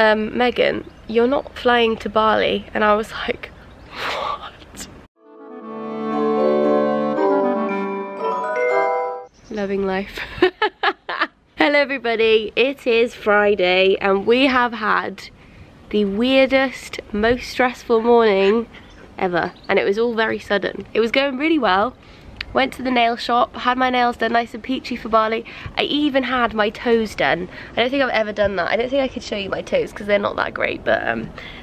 Meggan, you're not flying to Bali. And I was like, what? Loving life. Hello everybody, it is Friday and we have had the weirdest, most stressful morning ever, and it was all very sudden. It was going really well. Went to the nail shop, had my nails done nice and peachy for Bali. I even had my toes done. I don't think I've ever done that. I don't think I could show you my toes because they're not that great, but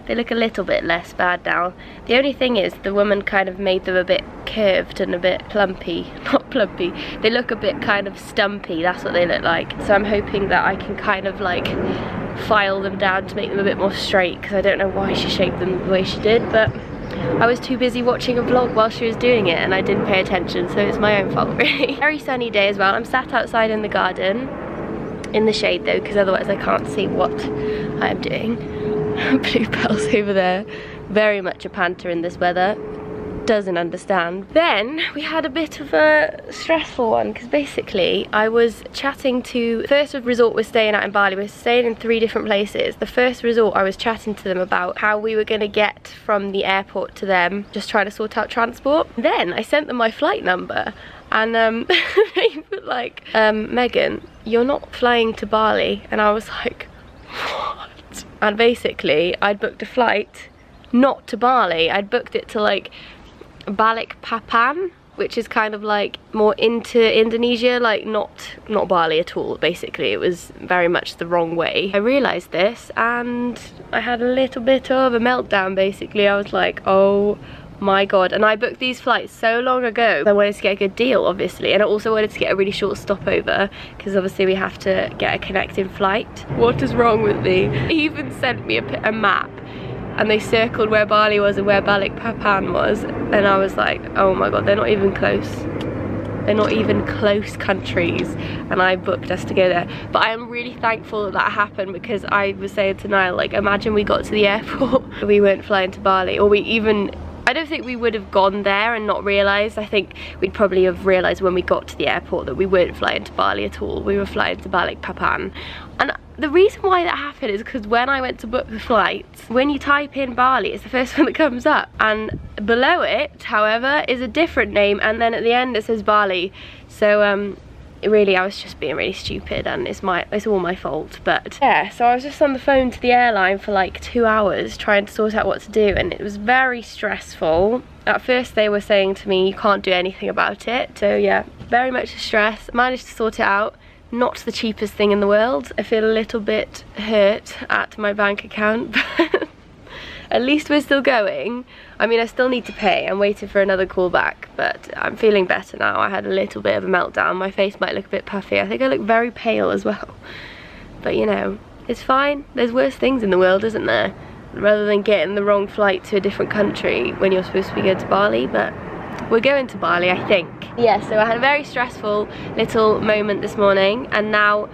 they look a little bit less bad now. The only thing is the woman kind of made them a bit curved and a bit plumpy. Not plumpy, they look a bit kind of stumpy, that's what they look like. So I'm hoping that I can kind of like file them down to make them a bit more straight, because I don't know why she shaped them the way she did, but I was too busy watching a vlog while she was doing it and I didn't pay attention, so it's my own fault really. Very sunny day as well. I'm sat outside in the garden, in the shade though, because otherwise I can't see what I'm doing. Bluebell's over there, very much a panter in this weather. Doesn't understand. Then we had a bit of a stressful one, because basically I was chatting to the first resort we're staying at in Bali. We're staying in 3 different places. The first resort I was chatting to them about how we were going to get from the airport to them, just trying to sort out transport. Then I sent them my flight number and they were like, Meggan, you're not flying to Bali. And I was like, what? And basically I'd booked a flight not to Bali. I'd booked it to like Balikpapan, which is kind of like more into Indonesia, like not Bali at all. Basically it was very much the wrong way. I realized this and I had a little bit of a meltdown. Basically I was like, oh my god. And I booked these flights so long ago. I wanted to get a good deal obviously, and I also wanted to get a really short stopover because obviously we have to get a connecting flight. What is wrong with me? He even sent me a map and they circled where Bali was and where Balikpapan was, and I was like, oh my god, they're not even close. They're not even close countries, and I booked us to go there. But I am really thankful that that happened, because I was saying to Niall, like, imagine we got to the airport we weren't flying to Bali, or I don't think we would have gone there and not realised. I think we'd probably have realised when we got to the airport that we weren't flying to Bali at all. We were flying to Balikpapan. And the reason why that happened is because when I went to book the flights, when you type in Bali, it's the first one that comes up. And below it, however, is a different name, and then at the end it says Bali. So really I was just being really stupid, and it's all my fault. But yeah, so I was just on the phone to the airline for like 2 hours trying to sort out what to do, and it was very stressful. At first they were saying to me, you can't do anything about it. So yeah, very much a stress. Managed to sort it out. Not the cheapest thing in the world. I feel a little bit hurt at my bank account, but at least we're still going. I mean, I still need to pay. I'm waiting for another call back, but I'm feeling better now. I had a little bit of a meltdown. My face might look a bit puffy. I think I look very pale as well. But you know, it's fine. There's worse things in the world, isn't there? Rather than getting the wrong flight to a different country when you're supposed to be going to Bali, but we're going to Bali, I think. Yeah, so I had a very stressful little moment this morning, and now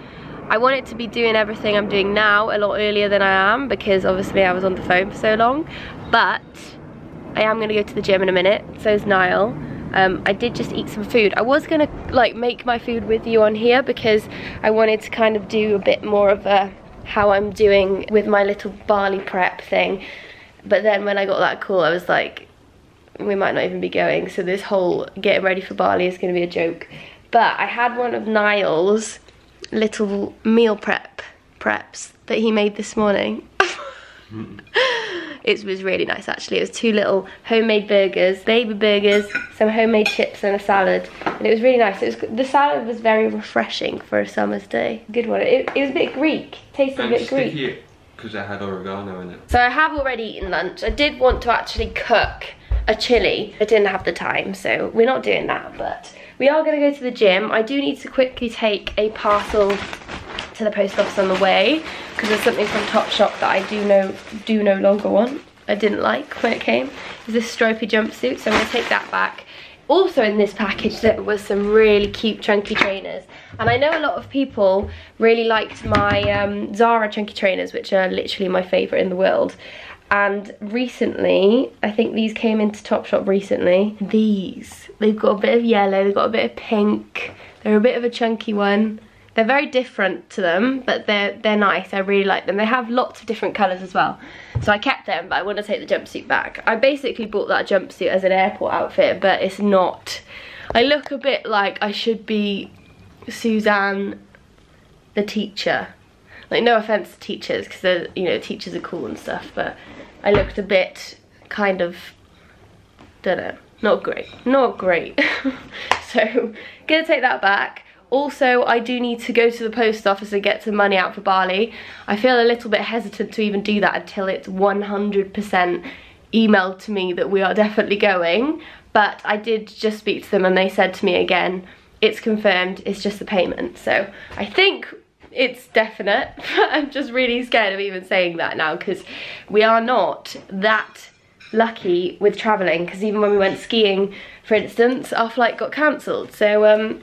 I wanted to be doing everything I'm doing now a lot earlier than I am, because obviously I was on the phone for so long. But I am going to go to the gym in a minute, so is Niall. I did just eat some food. I was going to like make my food with you on here, because I wanted to kind of do a bit more of a how I'm doing with my little Bali prep thing. But then when I got that call, I was like, we might not even be going, so this whole getting ready for Bali is going to be a joke. But I had one of Niall's little meal preps that he made this morning. It was really nice actually. It was 2 little homemade burgers, baby burgers, some homemade chips and a salad, and it was really nice. The salad was very refreshing for a summer's day. Good one. It was a bit Greek, tasted a bit Greek. Because it had oregano in it. So I have already eaten lunch. I did want to actually cook a chili. I didn't have the time, so we're not doing that, but we are going to go to the gym. I do need to quickly take a parcel to the post office on the way, because there's something from Topshop that I do no longer want. I didn't like when it came. It's this stripy jumpsuit, so I'm going to take that back. Also in this package there was some really cute chunky trainers, and I know a lot of people really liked my Zara chunky trainers, which are literally my favourite in the world. And recently, I think these came into Topshop recently. They've got a bit of yellow, they've got a bit of pink, they're a bit of a chunky one. They're very different to them, but they're nice. I really like them. They have lots of different colours as well. So I kept them, but I want to take the jumpsuit back. I basically bought that jumpsuit as an airport outfit, but it's not. I look a bit like I should be Suzanne the teacher. Like, no offense to teachers, because you know, teachers are cool and stuff, but I looked a bit kind of, don't know, not great. So gonna take that back. Also, I do need to go to the post office and get some money out for Bali. I feel a little bit hesitant to even do that until it's 100% emailed to me that we are definitely going. But I did just speak to them and they said to me again, it's confirmed, it's just the payment. So I think it's definite. I'm just really scared of even saying that now, because we are not that lucky with traveling, because even when we went skiing, for instance, our flight got cancelled. So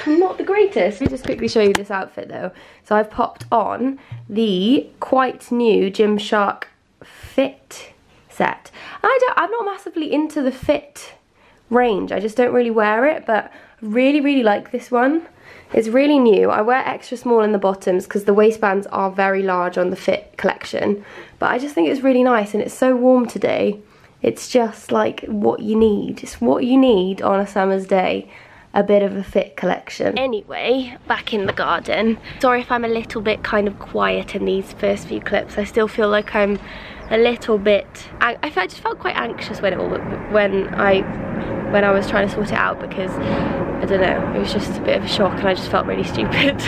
not the greatest. Let me just quickly show you this outfit though. So I've popped on the quite new Gymshark fit set. I'm not massively into the fit range. I just don't really wear it, but I really like this one. It's really new. I wear extra small in the bottoms because the waistbands are very large on the fit collection, but I just think it's really nice, and it's so warm today. It's just like what you need. It's what you need on a summer's day. A bit of a fit collection. Anyway, back in the garden. Sorry if I'm a little bit kind of quiet in these first few clips. I still feel like I'm a little bit, I just felt quite anxious when I was trying to sort it out, because I don't know, it was just a bit of a shock and I just felt really stupid.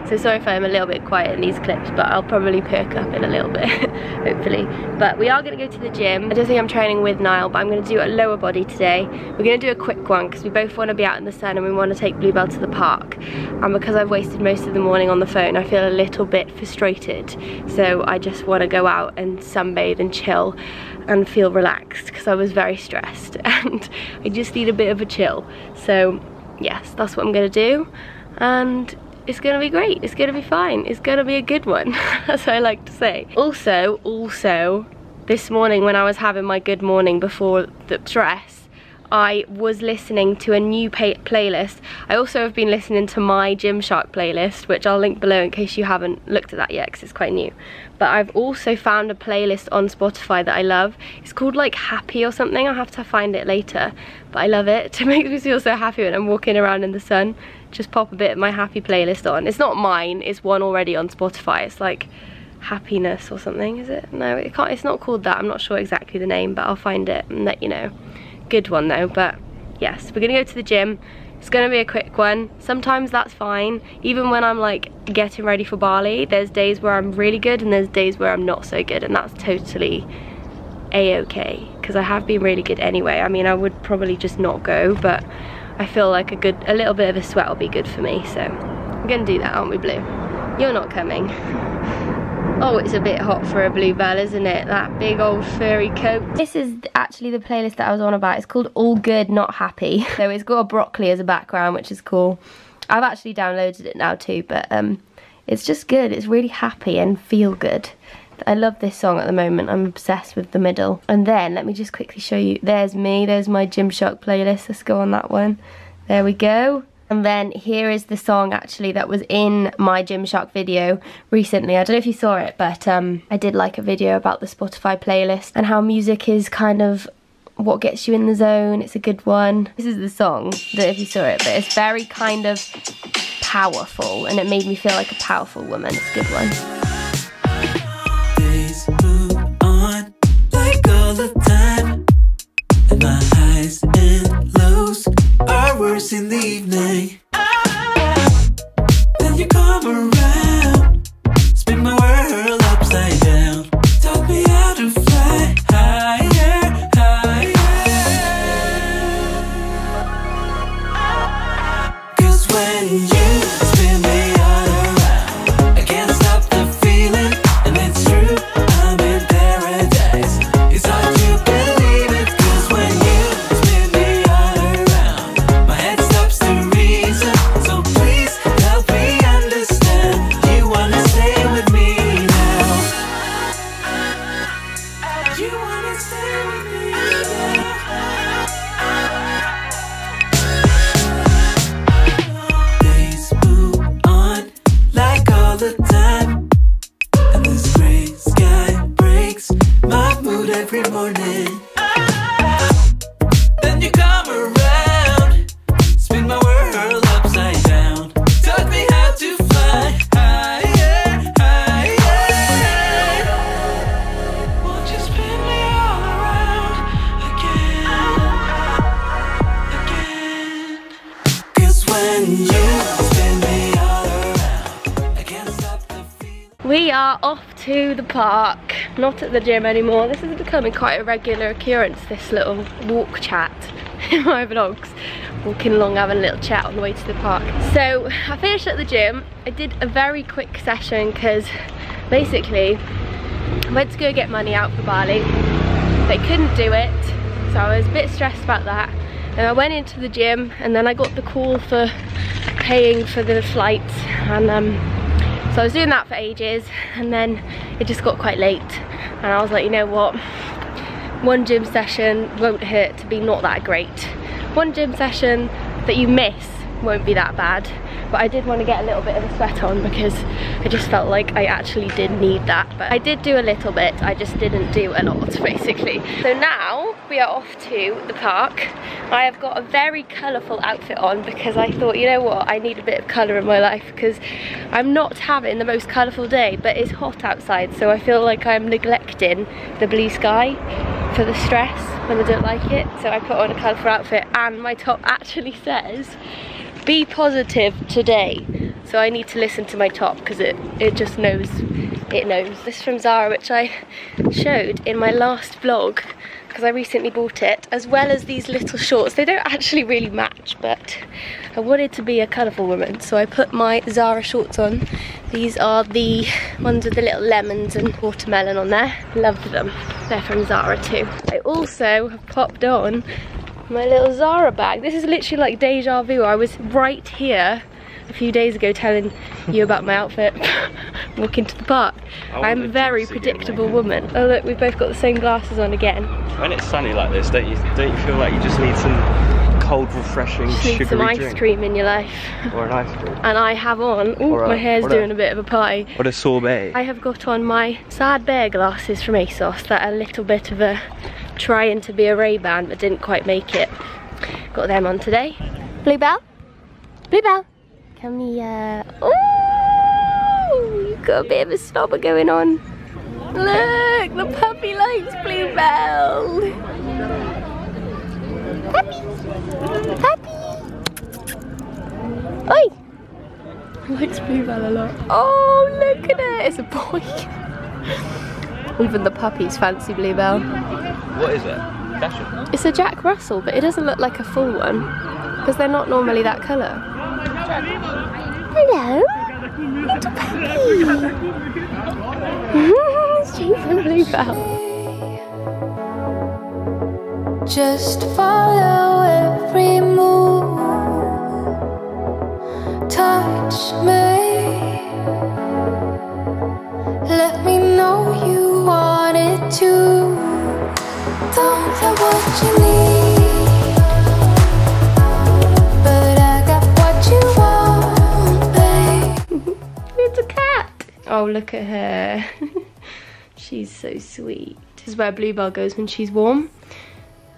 So sorry if I'm a little bit quiet in these clips, but I'll probably perk up in a little bit, hopefully. But we are going to go to the gym. I don't think I'm training with Niall, but I'm going to do a lower body today. We're going to do a quick one because we both want to be out in the sun and we want to take Bluebell to the park. And because I've wasted most of the morning on the phone, I feel a little bit frustrated. So I just want to go out and sunbathe and chill and feel relaxed, because I was very stressed and I just need a bit of a chill. So yes, that's what I'm gonna do, and it's gonna be great, it's gonna be fine, it's gonna be a good one, as I like to say. Also, this morning when I was having my good morning before the stress, I was listening to a new playlist. I also have been listening to my Gymshark playlist, which I'll link below in case you haven't looked at that yet, because it's quite new. But I've also found a playlist on Spotify that I love. It's called like Happy or something. I'll have to find it later, but I love it. It makes me feel so happy when I'm walking around in the sun. Just pop a bit of my happy playlist on. It's not mine, it's one already on Spotify. It's like Happiness or something, is it? No, it's not called that. I'm not sure exactly the name, but I'll find it and let you know. Good one though. But yes, we're gonna go to the gym. It's gonna be a quick one. Sometimes that's fine. Even when I'm like getting ready for Bali, there's days where I'm really good and there's days where I'm not so good, and that's totally a-okay, because I have been really good anyway. I mean, I would probably just not go, but I feel like a little bit of a sweat will be good for me, so I'm gonna do that, aren't we, Blue? You're not coming. Oh, it's a bit hot for a Bluebell, isn't it? That big old furry coat. This is actually the playlist that I was on about. It's called All Good Not Happy. So it's got a broccoli as a background, which is cool. I've actually downloaded it now too, but it's just good. It's really happy and feel good. I love this song at the moment. I'm obsessed with the middle. And then let me just quickly show you. There's me. There's my Gymshark playlist. Let's go on that one. There we go. And then here is the song actually that was in my Gymshark video recently. I don't know if you saw it, but I did like a video about the Spotify playlist and how music is kind of what gets you in the zone. It's a good one. This is the song. I don't know if you saw it, but it's very kind of powerful and it made me feel like a powerful woman. It's a good one. Days move on like all the time, and my highs and lows are worse in the evening. Then you come around, spin my world upside down, taught me how to fly higher, higher. 'Cause when you spin me all around, I can't stop the every morning. Then you come around, spin my world upside down, taught me how to fly higher, higher. Won't you spin me all around again, again? 'Cause when you spin me all around, I can't stop the feeling. We are off to the park, not at the gym anymore. This is becoming quite a regular occurrence, this little walk chat in my vlogs. Walking along, having a little chat on the way to the park. So I finished at the gym. I did a very quick session because basically I went to go get money out for Bali. They couldn't do it, so I was a bit stressed about that. And I went into the gym and then I got the call for paying for the flights, and so I was doing that for ages, and then it just got quite late and I was like, you know what, one gym session won't hurt to be not that great. One gym session that you miss won't be that bad, but I did want to get a little bit of a sweat on because I just felt like I actually did need that. But I did do a little bit, I just didn't do a lot basically. So now we are off to the park. I have got a very colourful outfit on because I thought, you know what, I need a bit of colour in my life because I'm not having the most colourful day, but it's hot outside, so I feel like I'm neglecting the blue sky for the stress when I don't like it. So I put on a colourful outfit and my top actually says be positive today, so I need to listen to my top because it just knows, it knows. This is from Zara, which I showed in my last vlog because I recently bought it, as well as these little shorts. They don't actually really match, but I wanted to be a colourful woman, so I put my Zara shorts on. These are the ones with the little lemons and watermelon on there. Loved them. They're from Zara too. I also have popped on my little Zara bag. This is literally like deja vu. I was right here a few days ago telling you about my outfit walking to the park. I'm a very predictable woman. Oh look, we've both got the same glasses on again. When it's sunny like this, don't you feel like you just need some cold, refreshing, sugary some ice drink? cream in your life. Or an ice cream. And I have on, ooh, my hair's doing a bit of a pie. Or a sorbet. I have got on my sad bear glasses from ASOS that are a little bit of a trying to be a Ray-Ban but didn't quite make it. Got them on today. Bluebell? Bluebell? Come here. Oh, you've got a bit of a slobber going on. Look, the puppy likes Bluebell. Puppy. Puppy. Oi. Likes Bluebell a lot. Oh, look at it. It's a boy. Even the puppies fancy Bluebell. What is it? Cashel? It's a Jack Russell, but it doesn't look like a full one because they're not normally that colour. Hello, little puppy. She's a Bluebell. Just follow every move. Touch me. Let me know you wanted to. Don't have what you need, but I got what you want, babe. It's a cat. Oh, look at her. She's so sweet. This is where Bluebell goes when she's warm.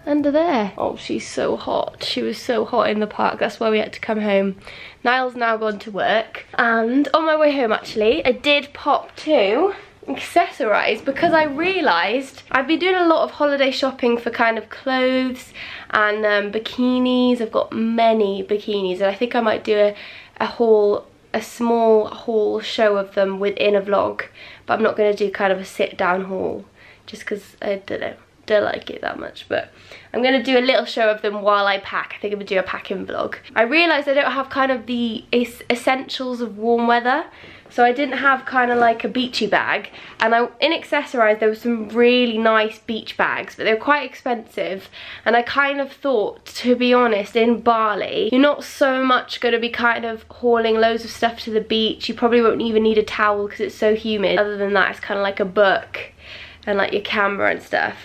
Under there. Oh, she's so hot. She was so hot in the park. That's why we had to come home. Niall's now gone to work. And on my way home, actually, I did pop to accessorize because I realised I've been doing a lot of holiday shopping for kind of clothes and bikinis. I've got many bikinis and I think I might do a haul, a small haul show of them within a vlog, but I'm not going to do kind of a sit down haul just because I don't like it that much, but I'm going to do a little show of them while I pack. I think I'm going to do a packing vlog. I realised I don't have kind of the essentials of warm weather, so I didn't have kind of like a beachy bag, and in accessorised there were some really nice beach bags, but they were quite expensive, and I kind of thought, to be honest, in Bali you're not so much going to be kind of hauling loads of stuff to the beach. You probably won't even need a towel because it's so humid. Other than that, it's kind of like a book and like your camera and stuff.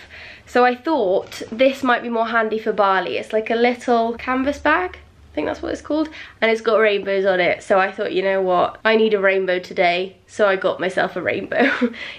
So I thought this might be more handy for Bali. It's like a little canvas bag. I think that's what it's called, and it's got rainbows on it. So I thought, you know what, I need a rainbow today, so I got myself a rainbow.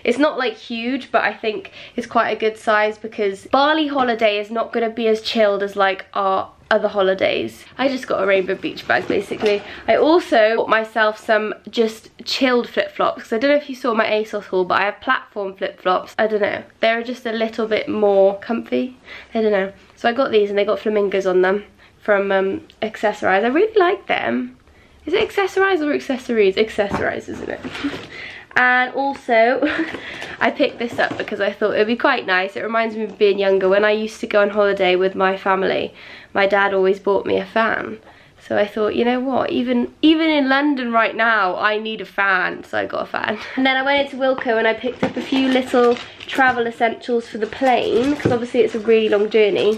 It's not like huge, but I think it's quite a good size because Bali holiday is not going to be as chilled as like our other holidays. I just got a rainbow beach bag basically. I also bought myself some just chilled flip-flops because I don't know if you saw my ASOS haul, but I have platform flip-flops. I don't know, they're just a little bit more comfy. I don't know. So I got these and they got flamingos on them from Accessorize. I really like them. Is it Accessorize or Accessories? Accessorize, isn't it? And also I picked this up because I thought it would be quite nice. It reminds me of being younger. When I used to go on holiday with my family, my dad always bought me a fan. So I thought, you know what, even in London right now, I need a fan, so I got a fan. And then I went into Wilko and I picked up a few little travel essentials for the plane, because obviously it's a really long journey.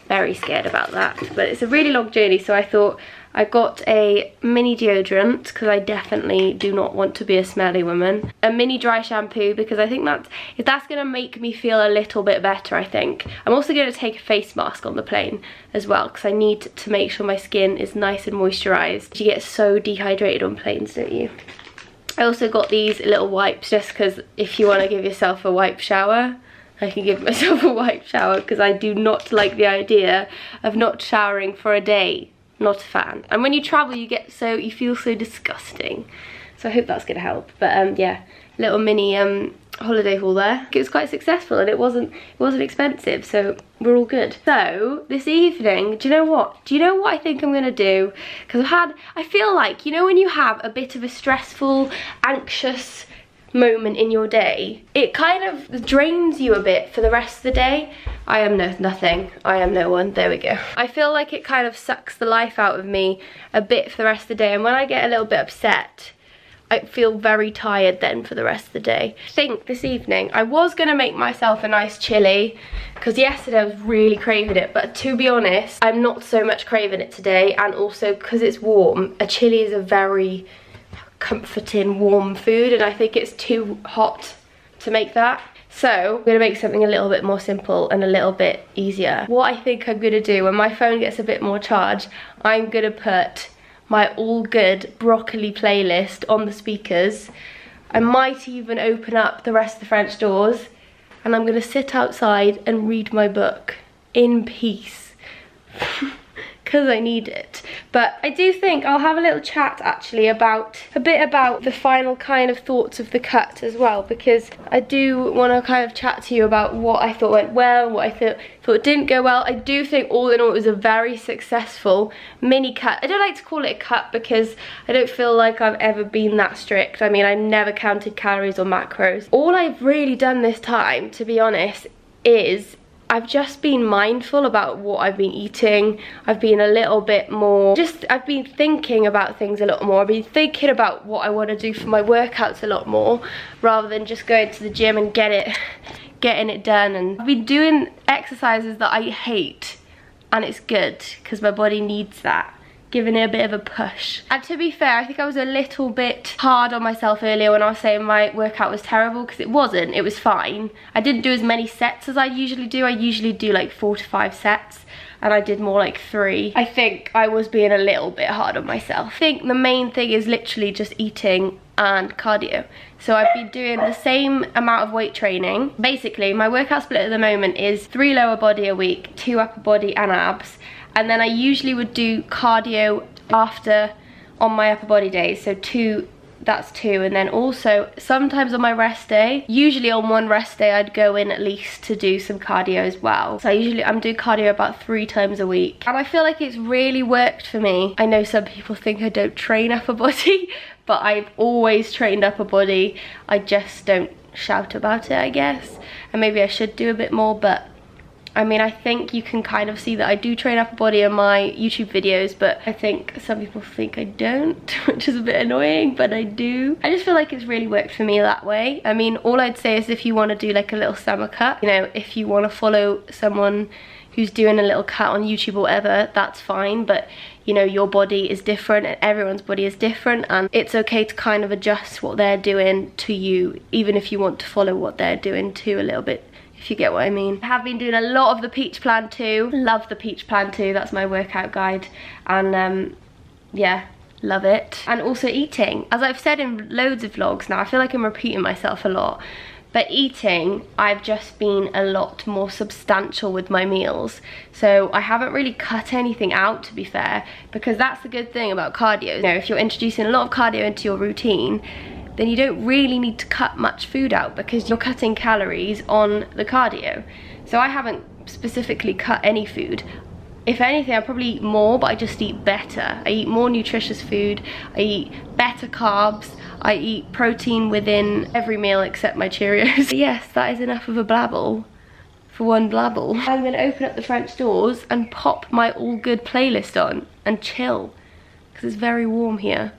Very scared about that, but it's a really long journey, so I thought I got a mini deodorant because I definitely do not want to be a smelly woman. A mini dry shampoo because I think that's going to make me feel a little bit better, I think. I'm also going to take a face mask on the plane as well because I need to make sure my skin is nice and moisturised. You get so dehydrated on planes, don't you? I also got these little wipes just because if you want to give yourself a wipe shower, I can give myself a wipe shower because I do not like the idea of not showering for a day. Not a fan. And when you travel you feel so disgusting. So I hope that's gonna help. But yeah, little mini holiday haul there. It was quite successful and it wasn't expensive, so we're all good. So this evening, do you know what I think I'm gonna do? Because I feel like, you know when you have a bit of a stressful, anxious moment in your day, it kind of drains you a bit for the rest of the day. I am nothing. I am no one. There we go. I feel like it kind of sucks the life out of me a bit for the rest of the day, and when I get a little bit upset, I feel very tired then for the rest of the day. I think this evening I was gonna make myself a nice chilli because yesterday I was really craving it, but to be honest, I'm not so much craving it today, and also because it's warm, a chilli is a very comforting warm food and I think it's too hot to make that. So I'm gonna make something a little bit more simple and a little bit easier. What I think I'm gonna do when my phone gets a bit more charged, I'm gonna put my All Good broccoli playlist on the speakers. I might even open up the rest of the French doors and I'm gonna sit outside and read my book in peace. Because I need it. But I do think I'll have a little chat actually about a bit about the final kind of thoughts of the cut as well, because I do want to kind of chat to you about what I thought went well, what I thought didn't go well. I do think all in all it was a very successful mini cut. I don't like to call it a cut because I don't feel like I've ever been that strict. I mean, I never counted calories or macros. All I've really done this time, to be honest, is I've just been mindful about what I've been eating. I've been a little bit more, I've been thinking about things a lot more. I've been thinking about what I want to do for my workouts a lot more, rather than just going to the gym and getting it done. And I've been doing exercises that I hate, and it's good because my body needs that. Giving it a bit of a push. And to be fair, I think I was a little bit hard on myself earlier when I was saying my workout was terrible, because it wasn't, it was fine. I didn't do as many sets as I usually do. I usually do like 4 to 5 sets and I did more like 3. I think I was being a little bit hard on myself. I think the main thing is literally just eating and cardio. So I've been doing the same amount of weight training. Basically, my workout split at the moment is 3 lower body a week, 2 upper body and abs. And then I usually would do cardio after on my upper body days, so that's 2, and then also sometimes on my rest day, usually on one rest day I'd go in at least to do some cardio as well. So I'm doing cardio about 3 times a week, and I feel like it's really worked for me. I know some people think I don't train upper body, but I've always trained upper body. I just don't shout about it, I guess, and maybe I should do a bit more. But I mean, I think you can kind of see that I do train upper body in my YouTube videos, but I think some people think I don't, which is a bit annoying, but I do. I just feel like it's really worked for me that way. I mean, all I'd say is if you want to do like a little summer cut, you know, if you want to follow someone who's doing a little cut on YouTube or whatever, that's fine. But you know, your body is different and everyone's body is different, and it's okay to kind of adjust what they're doing to you, even if you want to follow what they're doing too a little bit, if you get what I mean. I have been doing a lot of the Peach Plan 2. Love the Peach Plan 2, that's my workout guide, and yeah, love it. And also eating. As I've said in loads of vlogs now, I feel like I'm repeating myself a lot, but eating, I've just been a lot more substantial with my meals. So I haven't really cut anything out, to be fair, because that's the good thing about cardio. You know, if you're introducing a lot of cardio into your routine, then you don't really need to cut much food out because you're cutting calories on the cardio. So I haven't specifically cut any food. If anything, I probably eat more, but I just eat better. I eat more nutritious food, I eat better carbs, I eat protein within every meal except my Cheerios. Yes, that is enough of a blabble for one blabble. I'm gonna open up the French doors and pop my All Good playlist on and chill, because it's very warm here.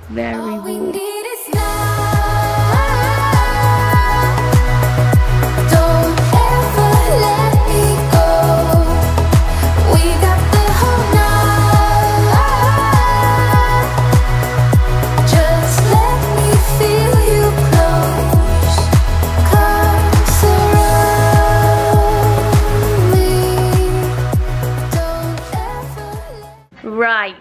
Very warm. Right,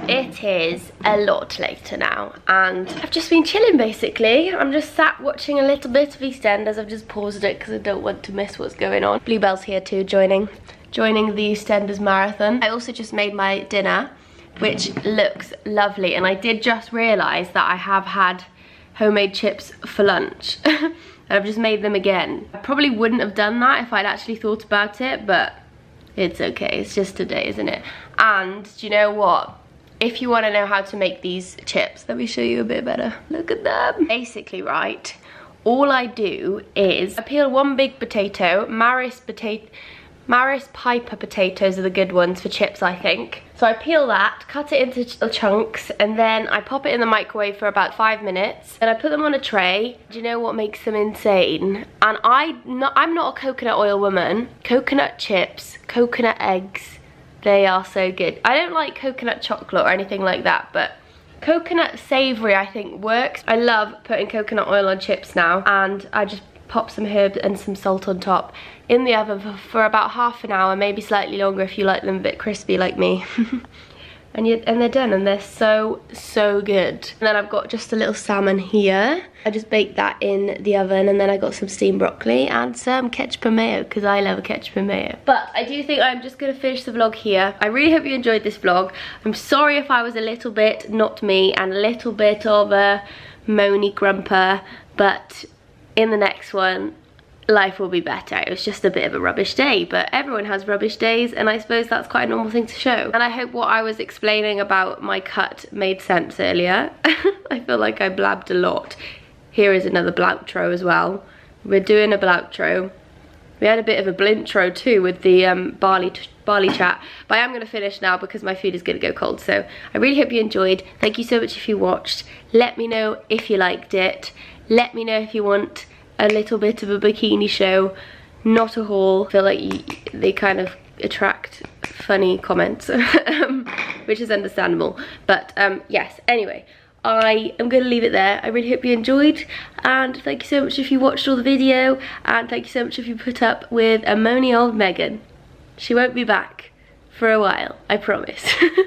it is a lot later now and I've just been chilling basically. I'm just sat watching a little bit of EastEnders. I've just paused it because I don't want to miss what's going on. Bluebell's here too, joining the EastEnders marathon. I also just made my dinner, which looks lovely, and I did just realise that I have had homemade chips for lunch. And I've just made them again. I probably wouldn't have done that if I'd actually thought about it, but it's okay, it's just today, isn't it? And do you know what? If you want to know how to make these chips, let me show you a bit better. Look at them. Basically, right, all I do is I peel one big potato. Maris Piper potatoes are the good ones for chips, I think. So I peel that, cut it into chunks, and then I pop it in the microwave for about 5 minutes. And I put them on a tray. Do you know what makes them insane? And I'm not a coconut oil woman. Coconut chips, coconut eggs, they are so good. I don't like coconut chocolate or anything like that, but coconut savory I think works. I love putting coconut oil on chips now, and I just pop some herbs and some salt on top in the oven for about half an hour, maybe slightly longer if you like them a bit crispy like me. and they're done, and they're so good. And then I've got just a little salmon here. I just baked that in the oven, and then I got some steamed broccoli and some ketchup and mayo, because I love a ketchup and mayo. But I do think I'm just gonna finish the vlog here. I really hope you enjoyed this vlog. I'm sorry if I was a little bit not me and a little bit of a moany grumper, but in the next one, life will be better. It was just a bit of a rubbish day, but everyone has rubbish days, and I suppose that's quite a normal thing to show. And I hope what I was explaining about my cut made sense earlier. I feel like I blabbed a lot. Here is another bloutro as well. We're doing a bloutro. We had a bit of a blintro too with the Bali chat, but I am going to finish now because my food is going to go cold. So I really hope you enjoyed. Thank you so much if you watched. Let me know if you liked it. Let me know if you want a little bit of a bikini show, not a haul. I feel like they kind of attract funny comments, which is understandable. But yes, anyway, I am going to leave it there. I really hope you enjoyed, and thank you so much if you watched all the video, and thank you so much if you put up with a moany old Meggan. She won't be back for a while, I promise.